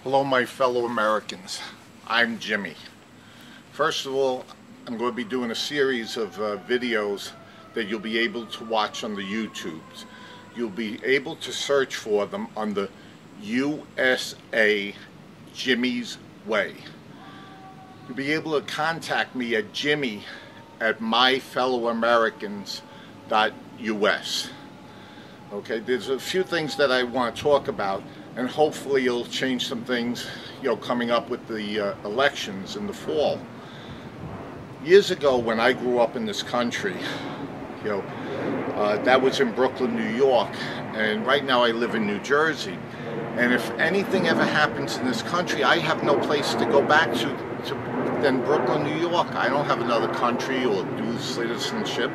Hello, my fellow Americans. I'm Jimmy. First of all, I'm going to be doing a series of videos that you'll be able to watch on the YouTubes. You'll be able to search for them on the USA Jimmy's Way. You'll be able to contact me at Jimmy at myfellowamericans.us. Okay, there's a few things that I want to talk about, and hopefully you'll change some things, coming up with the elections in the fall. Years ago, when I grew up in this country, that was in Brooklyn, New York, and right now I live in New Jersey. And if anything ever happens in this country, I have no place to go back to than Brooklyn, New York. I don't have another country or dual citizenship.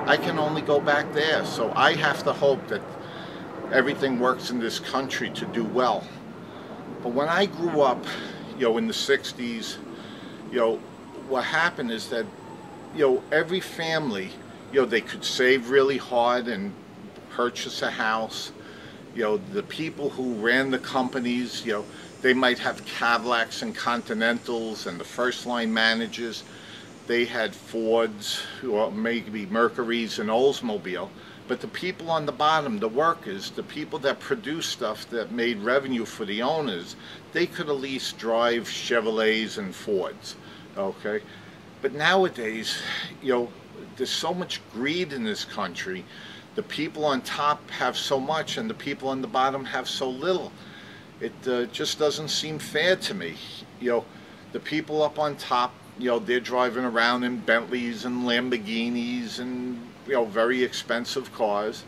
I can only go back there. So I have to hope that everything works in this country to do well. But when I grew up, in the 60s, what happened is that, every family, they could save really hard and purchase a house. The people who ran the companies, they might have Cadillacs and Continentals, and the first line managers, they had Fords or maybe Mercurys and Oldsmobile. But the people on the bottom, the workers, the people that produced stuff that made revenue for the owners, they could at least drive Chevrolets and Fords, okay? But nowadays, there's so much greed in this country. The people on top have so much and the people on the bottom have so little. It just doesn't seem fair to me. The people up on top, they're driving around in Bentleys and Lamborghinis and very expensive cars,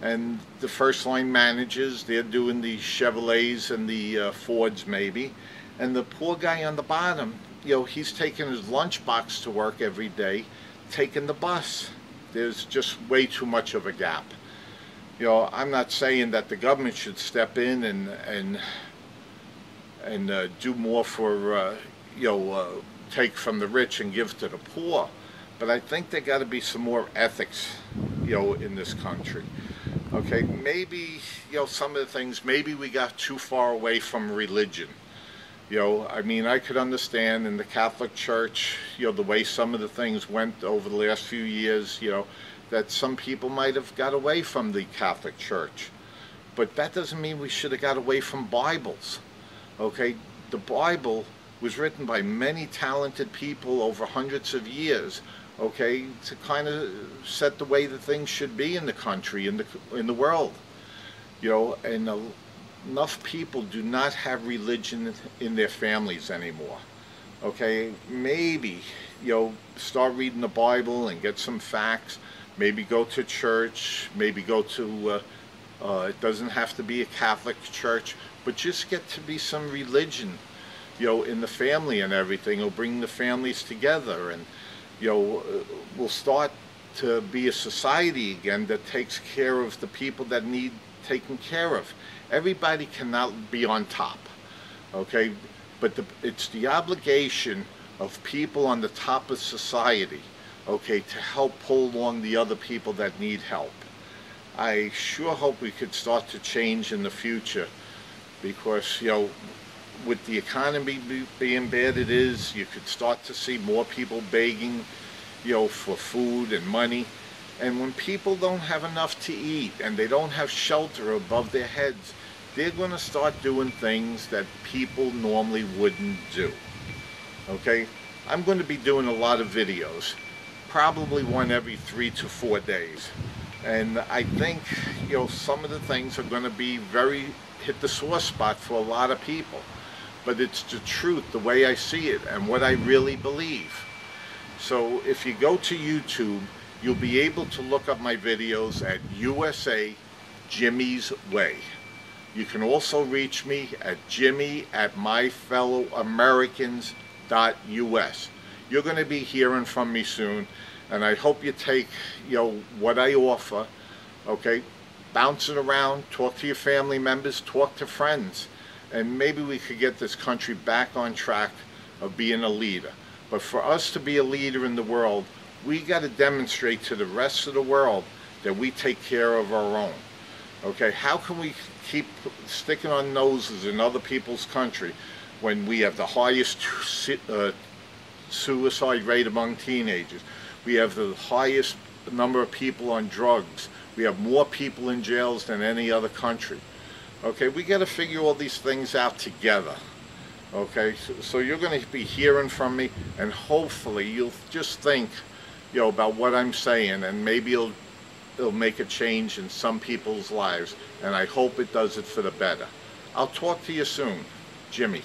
and the first line managers, they're doing the Chevrolets and the Fords maybe, and the poor guy on the bottom, he's taking his lunchbox to work every day, taking the bus. There's just way too much of a gap. I'm not saying that the government should step in and do more for take from the rich and give to the poor. But I think there got to be some more ethics, in this country. Okay, maybe, some of the things, maybe we got too far away from religion. I mean, I could understand in the Catholic Church, the way some of the things went over the last few years, that some people might have got away from the Catholic Church. But that doesn't mean we should have got away from Bibles. Okay, the Bible was written by many talented people over hundreds of years, okay, to kind of set the way that things should be in the country, in the world. And enough people do not have religion in their families anymore. Okay, maybe, start reading the Bible and get some facts, maybe go to church, maybe go to, it doesn't have to be a Catholic church, but just get to be some religion, in the family and everything. It'll bring the families together, and, we'll start to be a society again that takes care of the people that need taken care of. Everybody cannot be on top, okay? But it's the obligation of people on the top of society, okay, to help pull along the other people that need help. I sure hope we could start to change in the future, because, with the economy being bad it is, you could start to see more people begging, for food and money. And when people don't have enough to eat and they don't have shelter above their heads, they're going to start doing things that people normally wouldn't do. Okay? I'm going to be doing a lot of videos, probably one every 3 to 4 days. And I think, some of the things are going to be hit the sore spot for a lot of people. But it's the truth, the way I see it, and what I really believe. So if you go to YouTube, you'll be able to look up my videos at USA Jimmy's Way. You can also reach me at Jimmy at myfellowamericans.us. You're going to be hearing from me soon, and I hope you take, what I offer, okay, bounce it around, talk to your family members, talk to friends, and maybe we could get this country back on track of being a leader. But for us to be a leader in the world, we got to demonstrate to the rest of the world that we take care of our own. Okay, how can we keep sticking our noses in other people's country when we have the highest suicide rate among teenagers? We have the highest number of people on drugs. We have more people in jails than any other country. Okay, we got to figure all these things out together. Okay, so you're going to be hearing from me, and hopefully you'll just think, about what I'm saying, and maybe it'll make a change in some people's lives, and I hope it does it for the better. I'll talk to you soon. Jimmy.